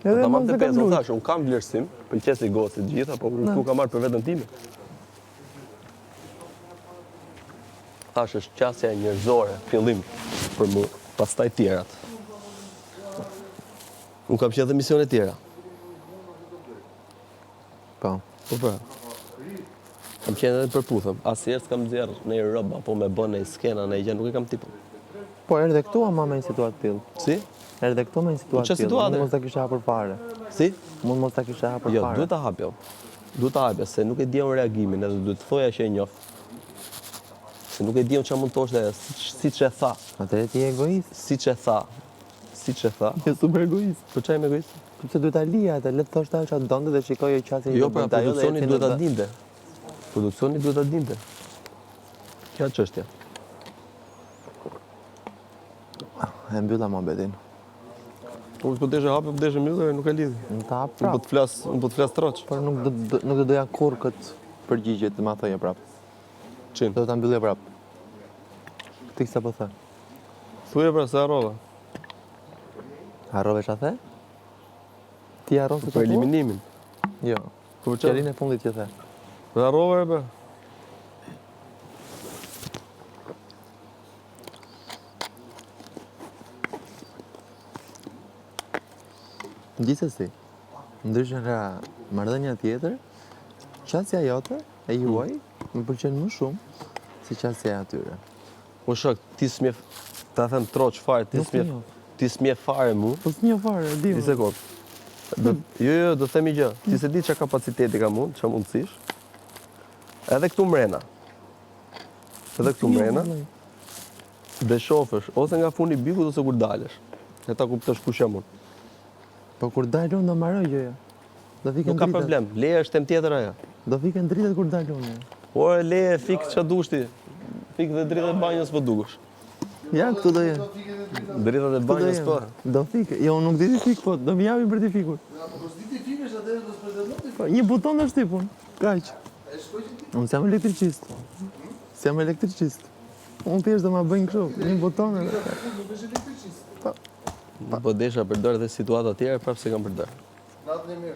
Ta marrë të pesë, unë thashë, unë kam vlerësim, për qesi gocit gjitha, po ku ka marrë për vetën time. Thashë është qasja njerëzore, fillim për mu, pastaj tjerat. Unë kam qenë dhe misione tjera. Po. Po pra. Kam qenë edhe përputhëm. Asnjëherë s'kam nxjerrë në rob apo me bën në skena në gjë, nuk e kam tipën. Po erdhe këtu ama me një situatë tillë. Si? Erdhe këtu me një situatë tillë. Mund mos ta kisha hapur fare. Si? Mund mos ta kisha hapur Jo, fare. duhet ta hapjo. Duhet ta hapja, se nuk e di unë reagimin, edhe duhet të thoja që e njoh. Se nuk e di unë çfarë mund të thosh dhe siç e tha. Atëherë ti je egoist. Siç e tha. Siç e tha. Je super egoist. Për çfarë jam egoist? Sepse duhet ta lija atë, le të thosh ta çfarë donte dhe shikoje qasjen Jo, pra produksioni duhet ta dinte. Produksioni duhet ta dinte. Kjo çështja. E mbylla mohabetin. Unë po deshe hapë, po deshe mbyllë, nuk e lidhi. Unë ta hap Unë prap. po të flas troç. Por nuk do doja kurrë këtë përgjigje të ma thoje prap. Çin? Do ta mbyllja prap. Ti sa po thë? Thuaj pra se harrova. Harrove çfarë the? Ti harron se Për eliminimin. Jo. Po çfarë? Qëllin e fundit që the. Po harrova e pra. Gjithsesi, ndryshe nga marrëdhënia tjetër, qasja jote e juaj më pëlqen më shumë se qasja e atyre. Po shok, ti s'mje ta them troç fare, ti s'mje fare mu. Po s'njeh fare, di. Një sekond. Jo, do themi gjë. Ti se di çka kapaciteti kam unë, çka mundësish. Edhe këtu mrena. Dhe shofësh ose nga funi bikut ose kur dalësh. E ta kuptosh kush jam unë. Po kur dalë unë do marroj gjëja. Do fikën Nuk ka dritat. problem, leje është tem tjetër ajo. Do fikën dritat kur dalë unë. Ore leje fik ç'a dush ti. Fik dhe dritat e banjës po dukesh. Ja, këtu do jenë. Dritat e banjës po. Do fikë. Jo, unë nuk di ti fik, po do më japin për ti fikur. Po s'di ti fikesh atëherë do s'pretendon ti. Po një buton është tipun. Kaq. Unë jam elektricist. Jam elektricist. Unë thjesht do ma bëjnë kështu, një buton edhe. Nuk është elektricist. Po desha përdor edhe situata tjera prapë se kam përdor. Natën e mirë.